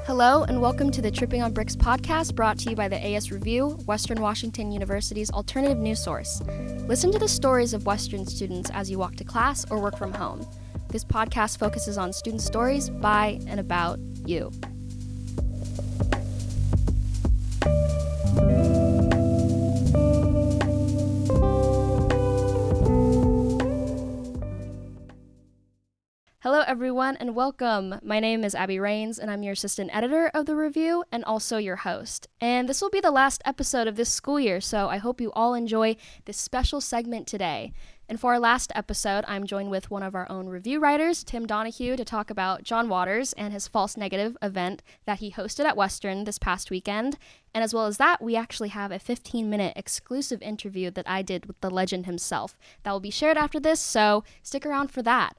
Hello and welcome to the Tripping on Bricks podcast, brought to you by the AS Review, Western Washington University's alternative news source. Listen to the stories of Western students as you walk to class or work from home. This podcast focuses on student stories by and about you. Hello everyone and welcome. My name is Abby Rains and I'm your assistant editor of the review and also your host. And this will be the last episode of this school year, so I hope you all enjoy this special segment today. And for our last episode, I'm joined with one of our own review writers, Tim Donahue, to talk about John Waters and his False Negative event that he hosted at Western this past weekend. And as well as that, we actually have a 15-minute exclusive interview that I did with the legend himself that will be shared after this, so stick around for that.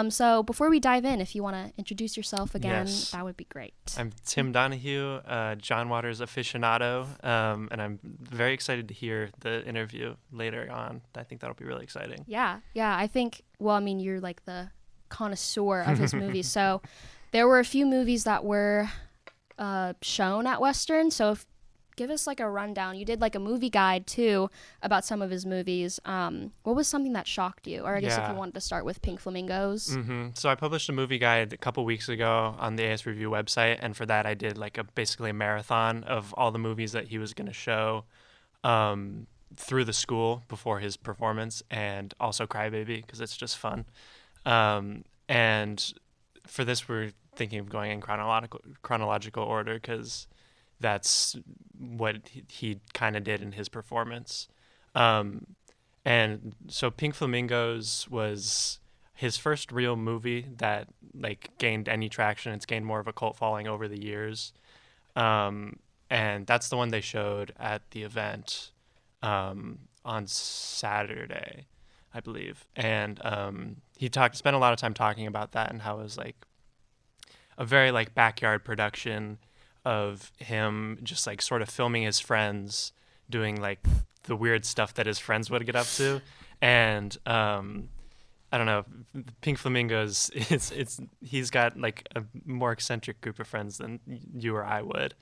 So before we dive in, if you want to introduce yourself again, Yes. That would be great. I'm Tim Donahue, John Waters aficionado, and I'm very excited to hear the interview later on. I think that'll be really exciting. Yeah, I think, you're like the connoisseur of his movies. So there were a few movies that were shown at Western. So give us like a rundown. You did like a movie guide too about some of his movies. What was something that shocked you? Or I guess if you wanted to start with Pink Flamingos. So I published a movie guide a couple weeks ago on the AS Review website, and for that I did like basically a marathon of all the movies that he was going to show through the school before his performance, and also Crybaby because it's just fun. And for this we're thinking of going in chronological order because that's what he kind of did in his performance. And so Pink Flamingos was his first real movie that like gained any traction. It's gained more of a cult following over the years. And that's the one they showed at the event on Saturday, I believe. And he spent a lot of time talking about that and how it was like a very like backyard production of him just like sort of filming his friends doing like the weird stuff that his friends would get up to. And I don't know, Pink Flamingos, he's got like a more eccentric group of friends than you or I would.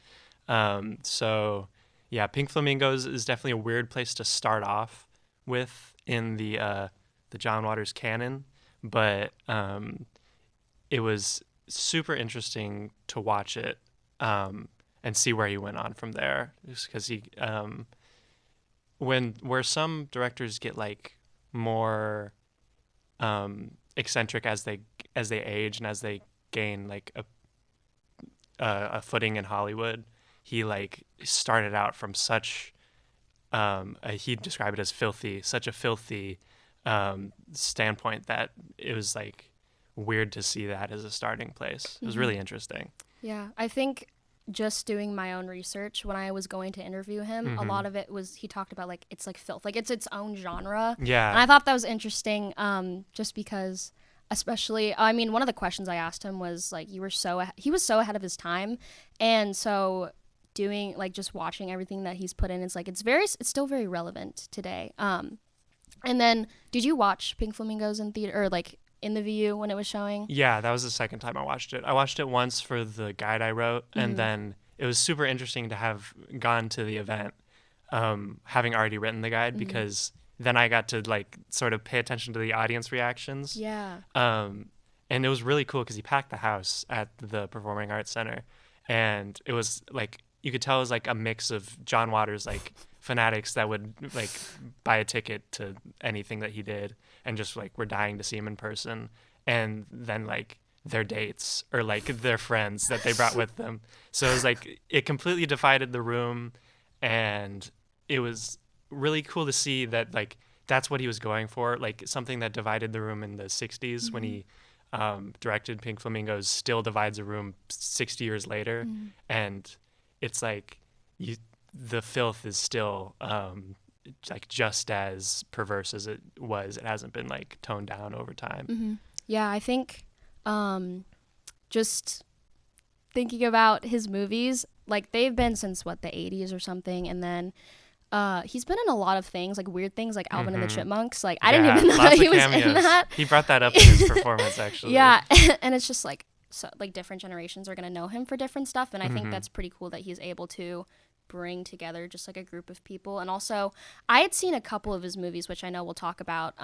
So yeah, Pink Flamingos is definitely a weird place to start off with in the John Waters canon, but it was super interesting to watch it and see where he went on from there. Just because he, where some directors get like more eccentric as they age and as they gain like a footing in Hollywood, he like started out from such he described it as such a filthy standpoint that it was like weird to see that as a starting place. It was really interesting. Yeah, I think just doing my own research when I was going to interview him, a lot of it was he talked about like it's like filth, like it's its own genre. Yeah. And I thought that was interesting, just because, especially, one of the questions I asked him was like he was so ahead of his time, and so doing like just watching everything that he's put in, it's like it's still very relevant today. And then did you watch Pink Flamingos in theater or like in the VU when it was showing? Yeah, that was the second time I watched it. I watched it once for the guide I wrote, and then it was super interesting to have gone to the event, having already written the guide, because then I got to like sort of pay attention to the audience reactions. Yeah. And it was really cool because he packed the house at the Performing Arts Center, and it was like you could tell it was like a mix of John Waters like fanatics that would like buy a ticket to anything that he did and just like were dying to see him in person, and then like their dates or like their friends that they brought with them. So it was like it completely divided the room, and it was really cool to see that like that's what he was going for, like something that divided the room in the 60s when he directed Pink Flamingos still divides a room 60 years later. And it's like the filth is still like just as perverse as it was. It hasn't been like toned down over time. Yeah, I think just thinking about his movies, like they've been since the 80s or something, and then he's been in a lot of things, like weird things, like Alvin and the Chipmunks. Like I didn't even know he was in that. He brought that up in his performance, actually. Yeah, and it's just like so, like different generations are going to know him for different stuff, and I think that's pretty cool that he's able to bring together just like a group of people. And also, I had seen a couple of his movies, which I know we'll talk about,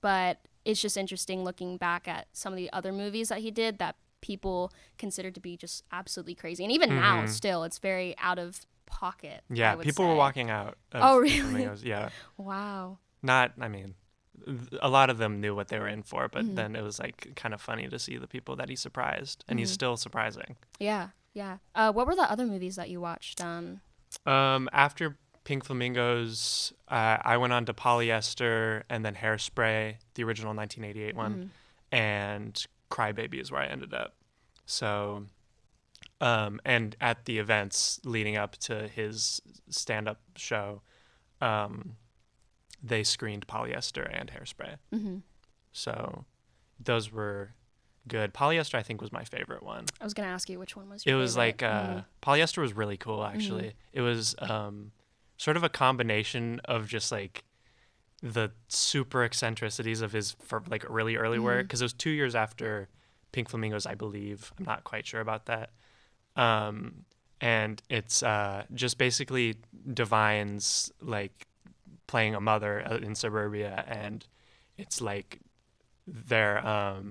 but it's just interesting looking back at some of the other movies that he did that people considered to be just absolutely crazy, and even now still it's very out of pocket. Yeah, I would people say. were walking out of Oh, really? Flamingos. Yeah. Wow. Not, I mean, a lot of them knew what they were in for, but then it was like kind of funny to see the people that he surprised, and he's still surprising. Yeah. What were the other movies that you watched? After Pink Flamingos, I went on to Polyester and then Hairspray, the original 1988 one, and Crybaby is where I ended up. So, and at the events leading up to his stand-up show, they screened Polyester and Hairspray. So those were good. Polyester, I think, was my favorite one. I was going to ask you which one was your It was favorite. like, Polyester was really cool, actually. It was sort of a combination of just like the super eccentricities of his for like really early work, because it was 2 years after Pink Flamingos, I believe. I'm not quite sure about that. And it's just basically Divine's like playing a mother in suburbia, and it's like their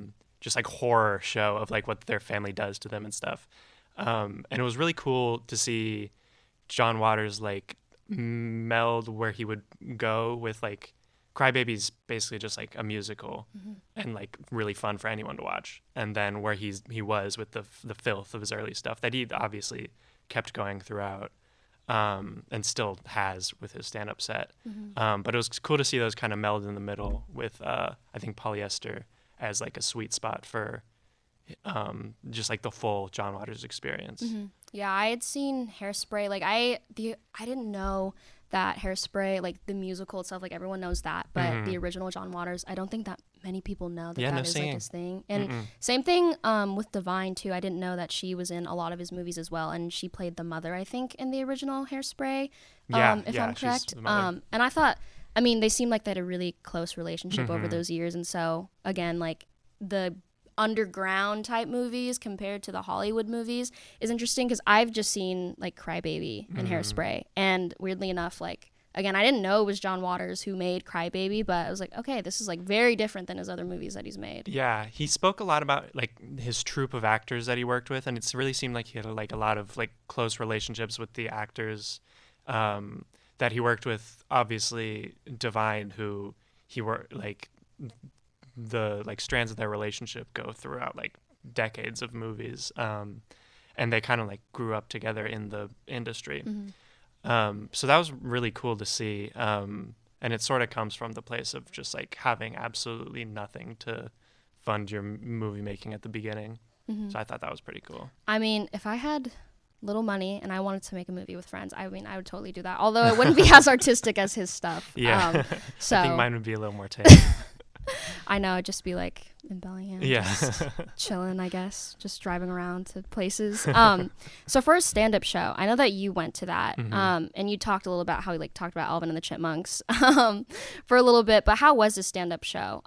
just like horror show of like what their family does to them and stuff. And it was really cool to see John Waters like meld where he would go with like Crybaby's basically just like a musical and like really fun for anyone to watch. And then where he was with the filth of his early stuff that he obviously kept going throughout, and still has with his stand-up set. But it was cool to see those kind of meld in the middle with I think Polyester as like a sweet spot for just like the full John Waters experience. Yeah, I had seen Hairspray. Like I didn't know that Hairspray, like the musical itself, like everyone knows that, but the original John Waters, I don't think that many people know that that is like his thing. And same thing with Divine too. I didn't know that she was in a lot of his movies as well, and she played the mother, I think, in the original Hairspray. If I'm correct. And I thought, I mean, they seemed like they had a really close relationship over those years, and so again, like the underground type movies compared to the Hollywood movies is interesting, because I've just seen like Crybaby and Hairspray, and weirdly enough, like again, I didn't know it was John Waters who made Crybaby, but I was like, okay, this is like very different than his other movies that he's made. Yeah, he spoke a lot about like his troupe of actors that he worked with, and it's really seemed like he had like a lot of like close relationships with the actors that he worked with. Obviously, Divine, who he worked like the like strands of their relationship go throughout like decades of movies, and they kind of like grew up together in the industry. So that was really cool to see, and it sort of comes from the place of just like having absolutely nothing to fund your movie making at the beginning. So I thought that was pretty cool. I mean, if I had little money and I wanted to make a movie with friends, I mean, I would totally do that, although it wouldn't be as artistic as his stuff. So I think mine would be a little more tame. I know, I'd just be like in Bellingham, just chilling, I guess, just driving around to places. So for a stand-up show, I know that you went to that, and you talked a little about how he like talked about Alvin and the Chipmunks for a little bit, but how was his stand-up show?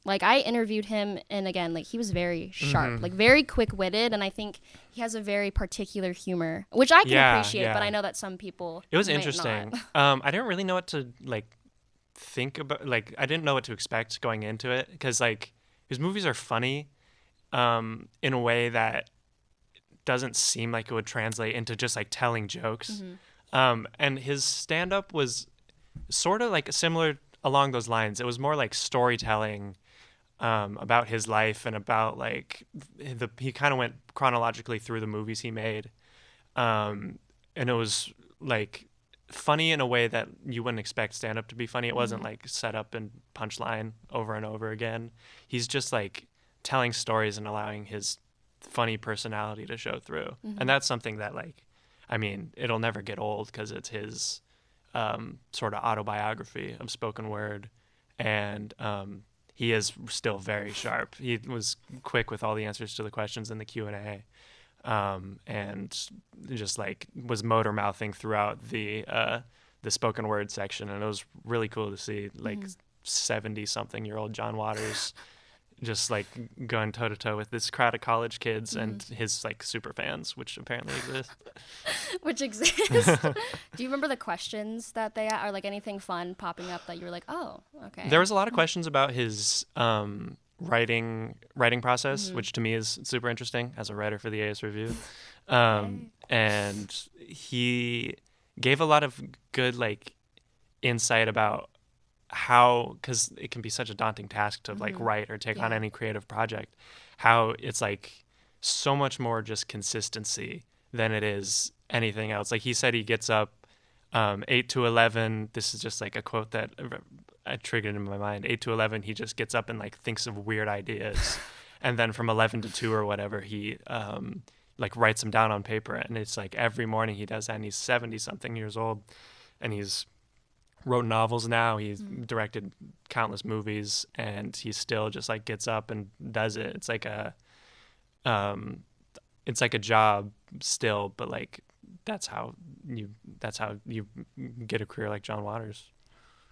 Like I interviewed him, and again, like he was very sharp, like very quick-witted, and I think he has a very particular humor, which I can appreciate, but I know that some people It was might interesting. not. I didn't really know what to like think about, like I didn't know what to expect going into it, because like his movies are funny in a way that doesn't seem like it would translate into just like telling jokes. And his stand-up was sort of like similar along those lines. It was more like storytelling about his life, and about like he kind of went chronologically through the movies he made, and it was like funny in a way that you wouldn't expect stand-up to be funny. It wasn't like set up and punchline over and over again. He's just like telling stories and allowing his funny personality to show through. And that's something that like, I mean, it'll never get old, because it's his sort of autobiography of spoken word, and he is still very sharp. He was quick with all the answers to the questions in the Q&A. And just like was motor mouthing throughout the spoken word section, and it was really cool to see like 70-something-year-old John Waters just like going toe to toe with this crowd of college kids and his like super fans, which apparently exist. Which exists. Do you remember the questions that they or like anything fun popping up that you were like, oh, okay? There was a lot of questions about his writing process, which to me is super interesting as a writer for the AS Review. And he gave a lot of good like insight about how, because it can be such a daunting task to like write or take on any creative project, how it's like so much more just consistency than it is anything else. Like he said, he gets up 8 to 11. This is just like a quote that I triggered in my mind. 8 to 11, he just gets up and like thinks of weird ideas. And then from 11 to 2 or whatever, he like writes them down on paper. And it's like every morning he does that, and he's 70 something years old, and he's wrote novels now. He's directed countless movies, and he still just like gets up and does it. It's like a job still, but like that's how you get a career like John Waters.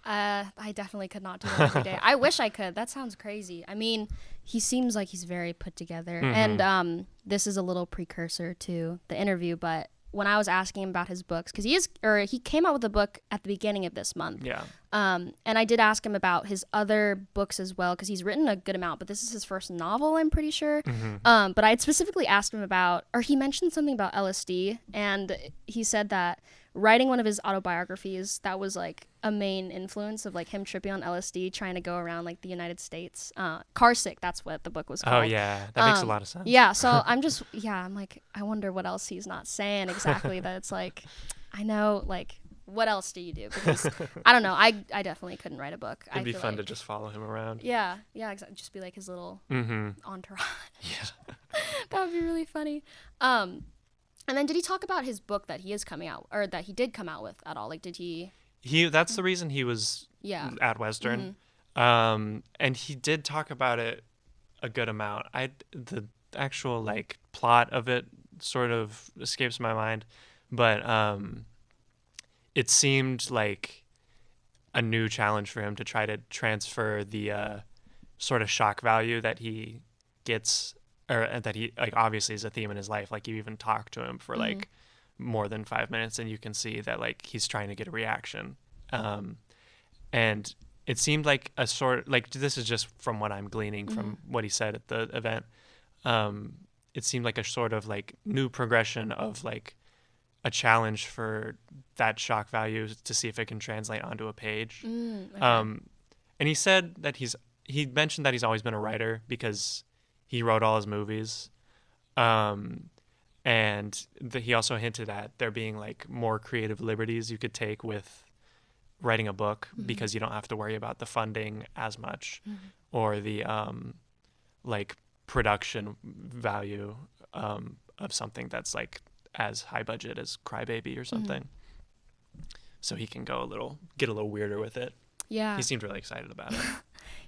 I definitely could not do that every day. I wish I could. That sounds crazy. I mean, he seems like he's very put together. And this is a little precursor to the interview, but when I was asking him about his books, because he came out with a book at the beginning of this month. Yeah. And I did ask him about his other books as well, because he's written a good amount, but this is his first novel, I'm pretty sure. But I had specifically asked him about, or he mentioned something about LSD, and he said that writing one of his autobiographies, that was like a main influence of like him tripping on LSD, trying to go around like the United States. Car Sick, that's what the book was called. Oh yeah, that makes a lot of sense. Yeah, so I'm like, I wonder what else he's not saying exactly. That it's like, I know, like, what else do you do? Because I don't know, I definitely couldn't write a book. It'd be fun to just follow him around. Yeah, exactly. Just be like his little entourage. Yeah, that would be really funny. And then did he talk about his book that he is coming out, or that he did come out with at all? Like, did he? That's the reason he was at Western. And he did talk about it a good amount. The actual like plot of it sort of escapes my mind, but it seemed like a new challenge for him to try to transfer the sort of shock value that he gets, or that he like obviously is a theme in his life. Like you even talk to him for like more than 5 minutes, and you can see that like he's trying to get a reaction. And it seemed like a sort, like, this is just from what I'm gleaning from what he said at the event. It seemed like a sort of like new progression of like a challenge for that shock value to see if it can translate onto a page. Okay. And he said that he mentioned that he's always been a writer because he wrote all his movies. And he also hinted at there being like more creative liberties you could take with writing a book because you don't have to worry about the funding as much or the like production value of something that's like as high budget as Crybaby or something. So he can get a little weirder with it. Yeah. He seemed really excited about it.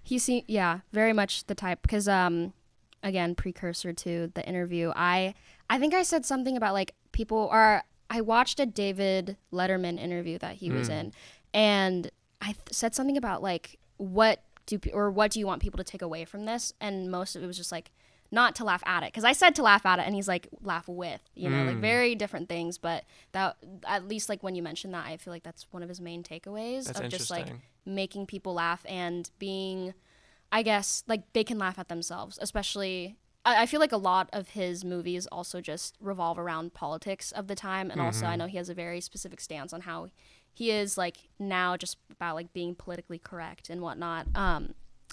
He seemed, very much the type, because again, precursor to the interview, I think I said something about like I watched a David Letterman interview that he was in, and I said something about like what do you want people to take away from this, and most of it was just like not to laugh at it, because I said to laugh at it, and he's like laugh with, like very different things. But that, at least like when you mentioned that, I feel like that's one of his main takeaways of just like making people laugh and being, I guess, like they can laugh at themselves. Especially, I feel like a lot of his movies also just revolve around politics of the time, and also I know he has a very specific stance on how he is like now, just about like being politically correct and whatnot.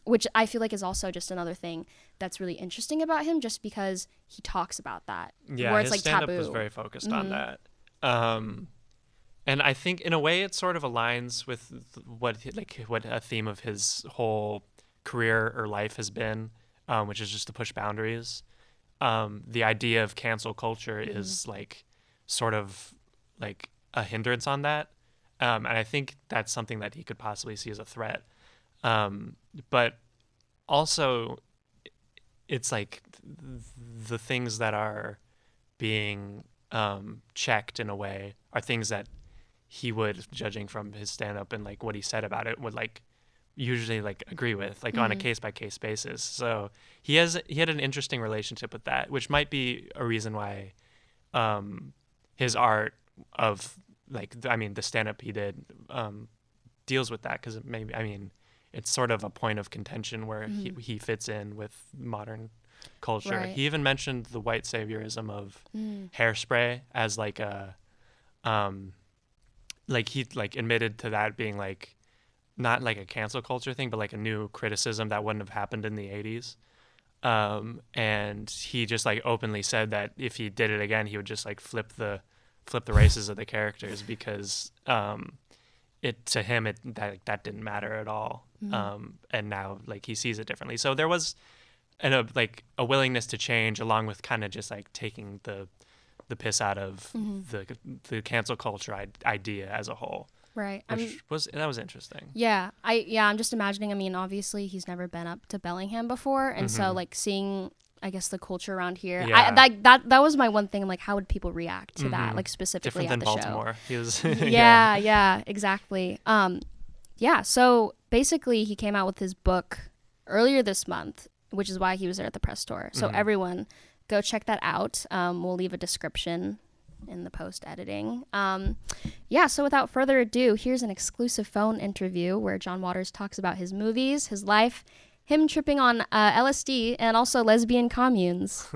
Which I feel like is also just another thing that's really interesting about him, just because he talks about that. Yeah, where it's his like stand-up taboo. was very focused on that. And I think in a way it sort of aligns with what a theme of his whole career or life has been, which is just to push boundaries. The idea of cancel culture is like sort of like a hindrance on that. And I think that's something that he could possibly see as a threat. But also it's like the things that are being checked in a way are things that he would, judging from his stand-up and like what he said about it, would like usually like agree with, like on a case by case basis. So he had an interesting relationship with that, which might be a reason why his art of like the stand up he did deals with that, because maybe it's sort of a point of contention where he fits in with modern culture. Right. He even mentioned the white saviorism of Hairspray as like a like he like admitted to that being like not like a cancel culture thing, but like a new criticism that wouldn't have happened in the 80s. And he just like openly said that if he did it again, he would just like flip the races of the characters, because to him that didn't matter at all. And now like he sees it differently. So there was a willingness to change, along with kind of just like taking the piss out of the cancel culture idea as a whole. Right. That was interesting. Yeah. I'm just imagining, obviously he's never been up to Bellingham before. And so like seeing, I guess, the culture around here, Yeah. that was my one thing. I'm like, how would people react to that? Like specifically Different at than the Baltimore. show. He was Yeah, exactly. So basically he came out with his book earlier this month, which is why he was there at the press tour. So everyone go check that out. We'll leave a description in the post editing. So without further ado, here's an exclusive phone interview where John Waters talks about his movies, his life, him tripping on LSD, and also lesbian communes.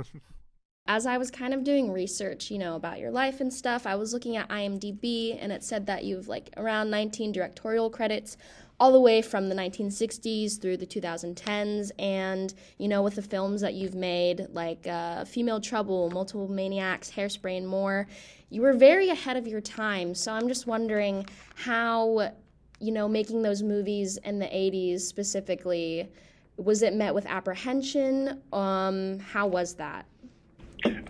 As I was kind of doing research, about your life and stuff, I was looking at IMDb, and it said that you've like around 19 directorial credits, all the way from the 1960s through the 2010s, and, with the films that you've made, like Female Trouble, Multiple Maniacs, Hairspray, and more, you were very ahead of your time. So I'm just wondering how, making those movies in the 80s specifically, was it met with apprehension? How was that?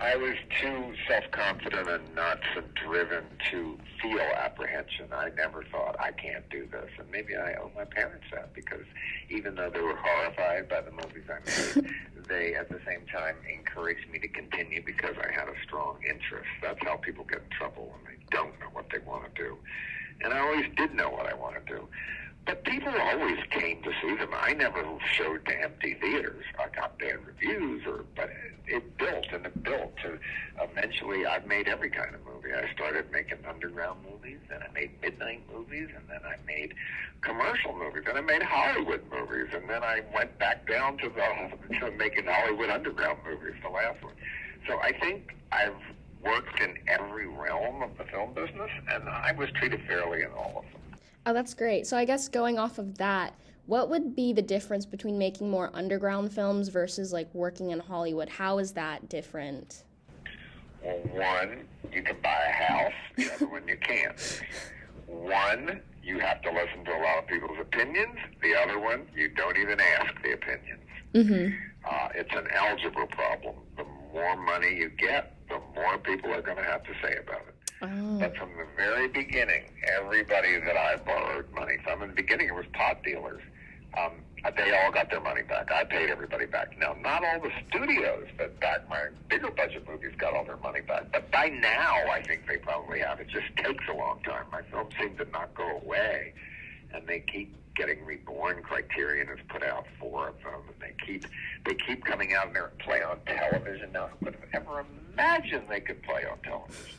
I was too self-confident and nuts and driven to feel apprehension. I never thought, I can't do this. And maybe I owe my parents that, because even though they were horrified by the movies I made, they at the same time encouraged me to continue because I had a strong interest. That's how people get in trouble when they don't know what they want to do. And I always did know what I wanted to do. But people always came to see them. I never showed to empty theaters. I got bad reviews, but it built and it built. To eventually, I've made every kind of movie. I started making underground movies, then I made midnight movies, and then I made commercial movies, and I made Hollywood movies, and then I went back down to making Hollywood underground movies, the last one. So I think I've worked in every realm of the film business, and I was treated fairly in all of them. Oh, that's great. So I guess going off of that, what would be the difference between making more underground films versus like working in Hollywood? How is that different? Well, one, you can buy a house. The other one, you can't. One, you have to listen to a lot of people's opinions. The other one, you don't even ask the opinions. It's an algebra problem. The more money you get, the more people are going to have to say about it. But from the very beginning, everybody that I borrowed money from, in the beginning it was pot dealers, they all got their money back. I paid everybody back. Now, not all the studios, but back my bigger budget movies got all their money back. But by now, I think they probably have. It just takes a long time. My films seem to not go away, and they keep getting reborn. Criterion has put out 4 of them, and they keep coming out and they're play on television now. Who would have ever imagined they could play on television?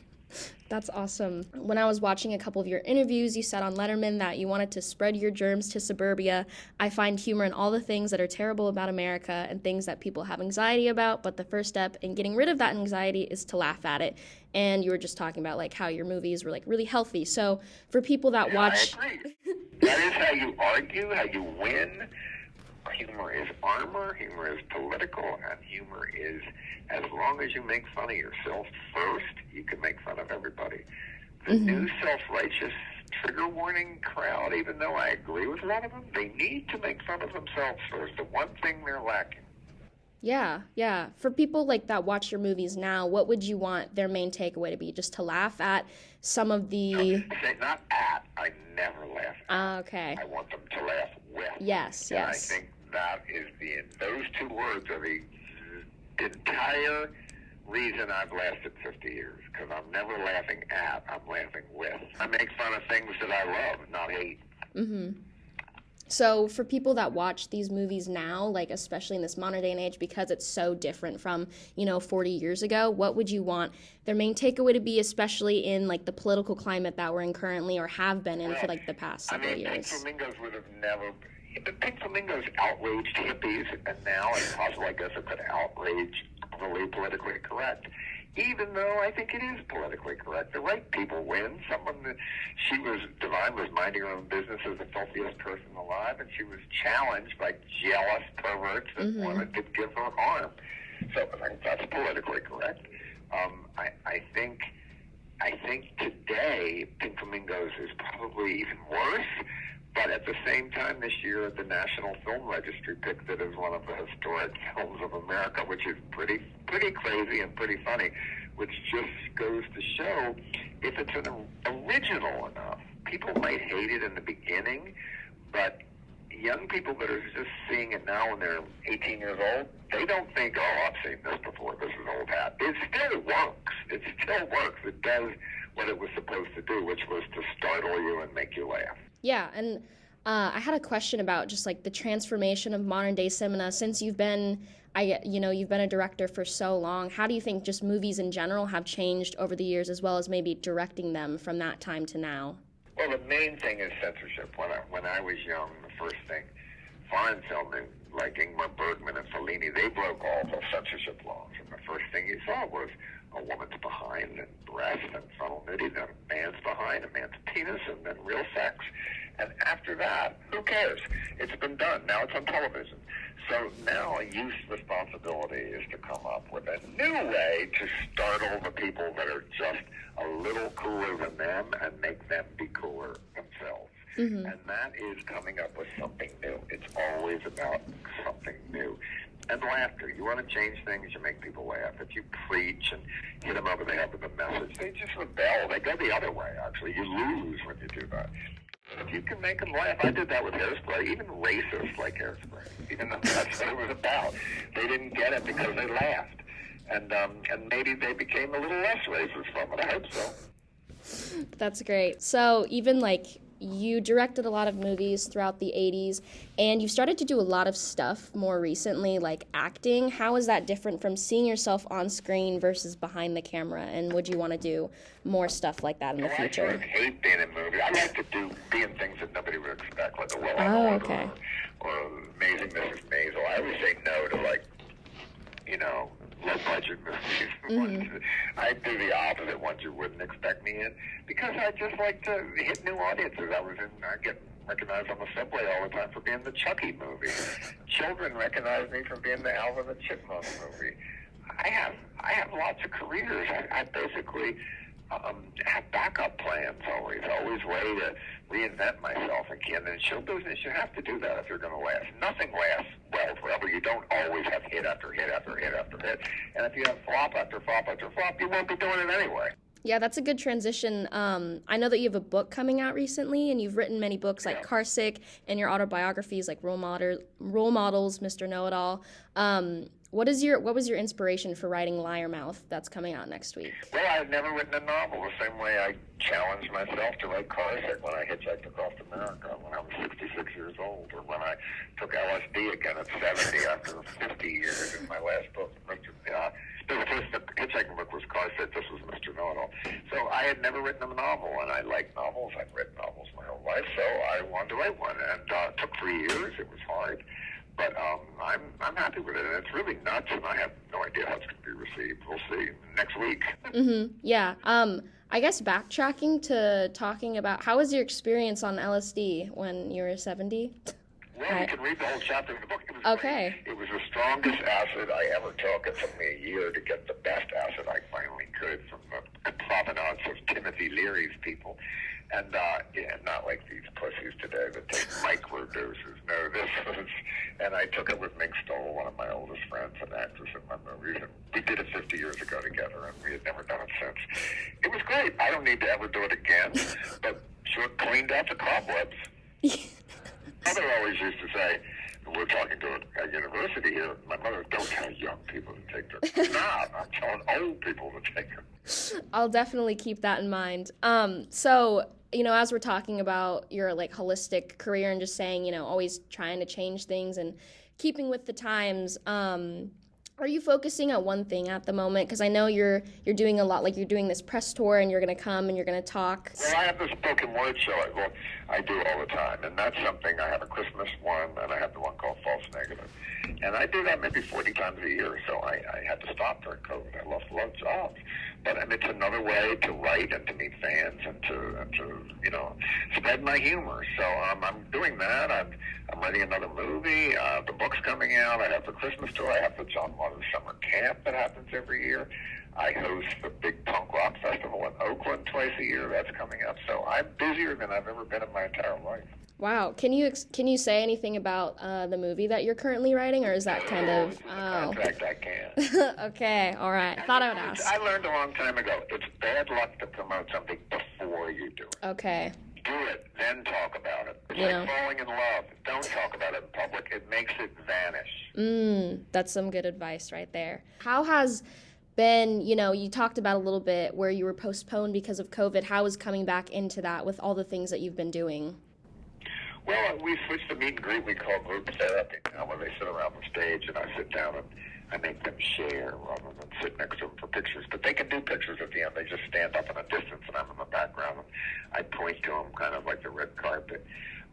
That's awesome. When I was watching a couple of your interviews, you said on Letterman that you wanted to spread your germs to suburbia. I find humor in all the things that are terrible about America and things that people have anxiety about, but the first step in getting rid of that anxiety is to laugh at it. And you were just talking about like how your movies were like really healthy. So for people that watch... I agree. That is how you argue, how you win. Humor is armor, humor is political, and humor is, as long as you make fun of yourself first, you can make fun of everybody. The new self-righteous trigger warning crowd, even though I agree with a lot of them, they need to make fun of themselves first. The one thing they're lacking. Yeah. For people like that watch your movies now, what would you want their main takeaway to be? Just to laugh at some of the... No, not at. I never laugh at. Okay. I want them to laugh with. Yes. I think that is those 2 words are the entire reason I've lasted 50 years, because I'm never laughing at, I'm laughing with. I make fun of things that I love, not hate. So for people that watch these movies now, like especially in this modern day and age, because it's so different from, 40 years ago, what would you want their main takeaway to be, especially in like the political climate that we're in currently or have been in for like the past several years? Pink Flamingos would have never... Pink Flamingos outraged hippies, and now it's possible, I guess, it could outrage really politically correct. Even though I think it is politically correct. The right people win. Divine was minding her own business as the filthiest person alive, and she was challenged by jealous perverts that wanted to give her harm. So I think that's politically correct. I think today Pink Flamingos is probably even worse. But at the same time, this year, the National Film Registry picked it as one of the historic films of America, which is pretty crazy and pretty funny, which just goes to show if it's original enough. People might hate it in the beginning, but young people that are just seeing it now when they're 18 years old, they don't think, oh, I've seen this before, this is old hat. It still works. It still works. It does what it was supposed to do, which was to startle you and make you laugh. Yeah, and I had a question about just like the transformation of modern day cinema since you've been a director for so long. How do you think just movies in general have changed over the years, as well as maybe directing them from that time to now? Well, the main thing is censorship. When I was young, the first thing, foreign filming like Ingmar Bergman and Fellini, they broke all the censorship laws, and the first thing you saw was a woman's behind and breast and frontal nudity, then a man's behind, a man's penis, and then real sex. And after that, who cares? It's been done. Now it's on television. So now a youth's responsibility is to come up with a new way to startle the people that are just a little cooler than them and make them be cooler themselves. Mm-hmm. And that is coming up with something new. It's always about something new. And laughter. You want to change things, you make people laugh. If you preach and hit them over the head with a message, they just rebel. They go the other way, actually. You lose when you do that. If you can make them laugh, I did that with Hairspray, even racists like Hairspray, even though that's what it was about. They didn't get it because they laughed. And maybe they became a little less racist from it. I hope so. That's great. So even like you directed a lot of movies throughout the 80s, and you've started to do a lot of stuff more recently, like acting. How is that different from seeing yourself on screen versus behind the camera, and would you want to do more stuff like that in the future? I sort of hate being in movies. I like to be in things that nobody would expect, like a or Amazing Mrs. Maisel. I always say no to, like, low-budget movies. Mm-hmm. I do the opposite, ones you wouldn't expect me in, because I just like to hit new audiences. I get recognized on the subway all the time for being the Chucky movie. Children recognize me for being the Alvin the Chipmunk movie. I have lots of careers. I basically have backup plans always ready to reinvent myself again. And in show business, you have to do that if you're going to last. Nothing lasts well forever. You don't always have hit after hit after hit after hit. And if you have flop after flop after flop, you won't be doing it anyway. Yeah, that's a good transition. I know that you have a book coming out recently, and you've written many books like Car Sick and your autobiographies like Role Models, Mr. Know-It-All. What was your inspiration for writing Liarmouth that's coming out next week? Well, I've never written a novel the same way I challenged myself to write Car Sick when I hitchhiked across America when I was 66 years old, or when I took LSD again at 70 after 50 years in my last book. The first hitchhiking book was Car Sick. This was Mr. Know-It-All. So I had never written a novel, and I like novels. I've read novels my whole life, so I wanted to write one. And it took 3 years. It was hard. But I'm happy with it, and it's really nuts, and I have no idea how it's going to be received. We'll see next week. Mm-hmm. Yeah. I guess backtracking to talking about how was your experience on LSD when you were 70? Well, you can read the whole chapter of the book. It was okay. Great. It was the strongest acid I ever took. It took me a year to get the best acid I finally could from the provenance of Timothy Leary's people. And, not like these pussies today that take micro doses. No, this was, and I took it with Mink Stoll, one of my oldest friends, an actress in my movies, and we did it 50 years ago together, and we had never done it since. It was great. I don't need to ever do it again, but sure cleaned out the cobwebs. Mother always used to say, we're talking to a university here, my mother, don't tell young people to take them. I'm telling old people to take them. I'll definitely keep that in mind. So as we're talking about your like holistic career and just saying, always trying to change things and keeping with the times, are you focusing on one thing at the moment? Because I know you're doing a lot, like you're doing this press tour and you're going to come and you're going to talk. Well, I have this spoken word show I do all the time, and that's something. I have a Christmas one, and I have the one called False Negative. And I do that maybe 40 times a year, so I had to stop during COVID. I lost a lot of jobs. But it's another way to write and to meet fans and to spread my humor. So I'm doing that. I'm writing another movie. The book's coming out. I have the Christmas tour. I have the John Waters Summer Camp that happens every year. I host the big punk rock festival in Oakland twice a year. That's coming up. So I'm busier than I've ever been in my entire life. Wow. Can you say anything about the movie that you're currently writing, or is that kind of... In fact, I can't. Okay. All right. I thought I would ask. I learned a long time ago, it's bad luck to promote something before you do it. Okay. Do it, then talk about it. It's like falling in love. Don't talk about it in public. It makes it vanish. That's some good advice right there. How has been, you talked about a little bit where you were postponed because of COVID. How is coming back into that with all the things that you've been doing? Well, we switched the meet and greet we call group therapy, where they sit around the stage and I sit down and I make them share rather than sit next to them for pictures. But they can do pictures at the end. They just stand up in a distance and I'm in the background and I point to them kind of like the red carpet.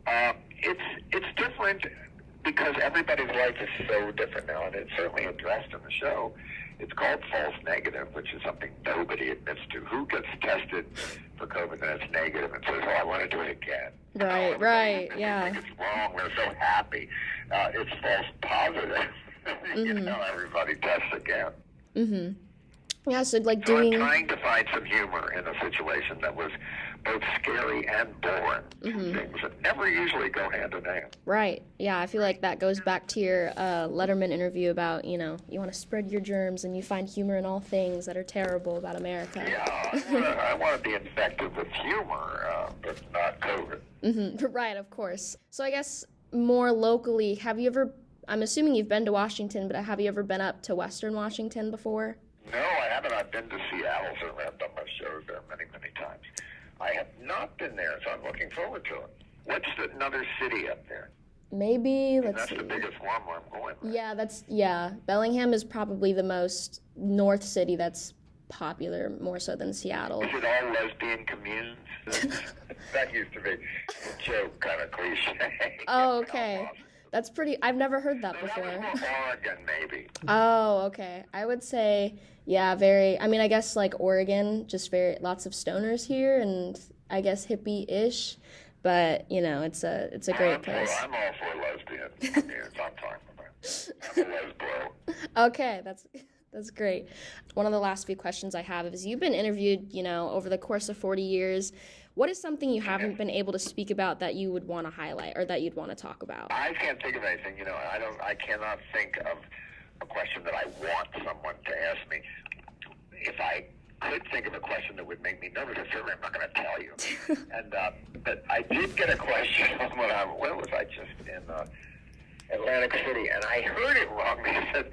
It's different because everybody's life is so different now, and it's certainly addressed in the show. It's called false negative, which is something nobody admits to. Who gets tested for COVID and it's negative and says, I want to do it again? Right, yeah. It's wrong. We're so happy. It's false positive. Everybody tests again. Mm-hmm. Yeah, so like I'm trying to find some humor in a situation that was both scary and boring. Things that never usually go hand in hand. Right. Yeah, I feel like that goes back to your Letterman interview about, you want to spread your germs and you find humor in all things that are terrible about America. Yeah, I want to be infected with humor, but not COVID. Right, of course. So I guess more locally, I'm assuming you've been to Washington, but have you ever been up to Western Washington before? No, I haven't. I've been to Seattle, so I've done my shows there many, many times. I have not been there, so I'm looking forward to it. What's another city up there? Maybe, that's the biggest one where I'm going. Right? Yeah, Bellingham is probably the most north city that's popular, more so than Seattle. Is it all lesbian communes? That used to be a joke, kind of cliche. Oh, okay. That's pretty, I've never heard that before. That was Oregon, maybe. Oh, okay. I would say, I guess like Oregon, just lots of stoners here, and I guess hippie-ish, but, it's a great place. I'm all for lesbian communes. I'm fine with that. I'm a lesbo. Okay, that's great. One of the last few questions I have is, you've been interviewed, over the course of 40 years. What is something you haven't been able to speak about that you would want to highlight or that you'd want to talk about? I can't think of anything. I cannot think of a question that I want someone to ask me. If I could think of a question that would make me nervous, I'm not going to tell you. But I did get a question where was I just in Atlantic City, and I heard it wrong. They said,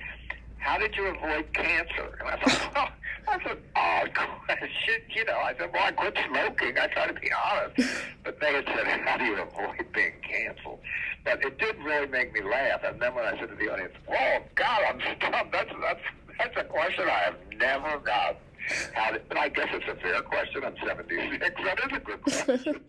how did you avoid cancer? And I thought, that's an odd question. I said, I quit smoking. I try to be honest. But they had said, how do you avoid being canceled? But it did really make me laugh. And then when I said to the audience, oh, God, I'm stumped. That's a question I have never gotten. But I guess it's a fair question. I'm 76. That is a good question.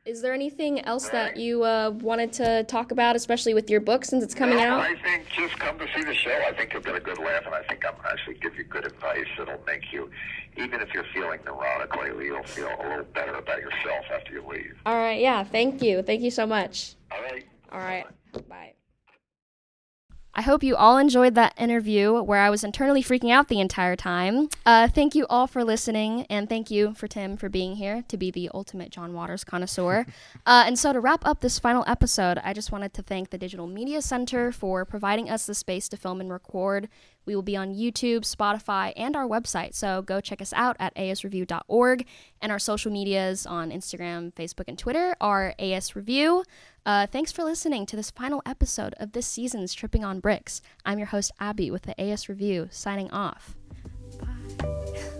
Is there anything else that you wanted to talk about, especially with your book, since it's coming out? I think just come to see the show. I think you'll get a good laugh, and I think I'm actually give you good advice that'll make you, even if you're feeling neurotic lately, you'll feel a little better about yourself after you leave. All right, yeah, thank you. Thank you so much. All right. Bye. I hope you all enjoyed that interview where I was internally freaking out the entire time. Thank you all for listening, and thank you for Tim for being here to be the ultimate John Waters connoisseur. And so to wrap up this final episode, I just wanted to thank the Digital Media Center for providing us the space to film and record. We will be on YouTube, Spotify, and our website, so go check us out at asreview.org, and our social medias on Instagram, Facebook, and Twitter are asreview. Thanks for listening to this final episode of this season's Tripping on Bricks. I'm your host, Abby, with the AS Review, signing off. Bye.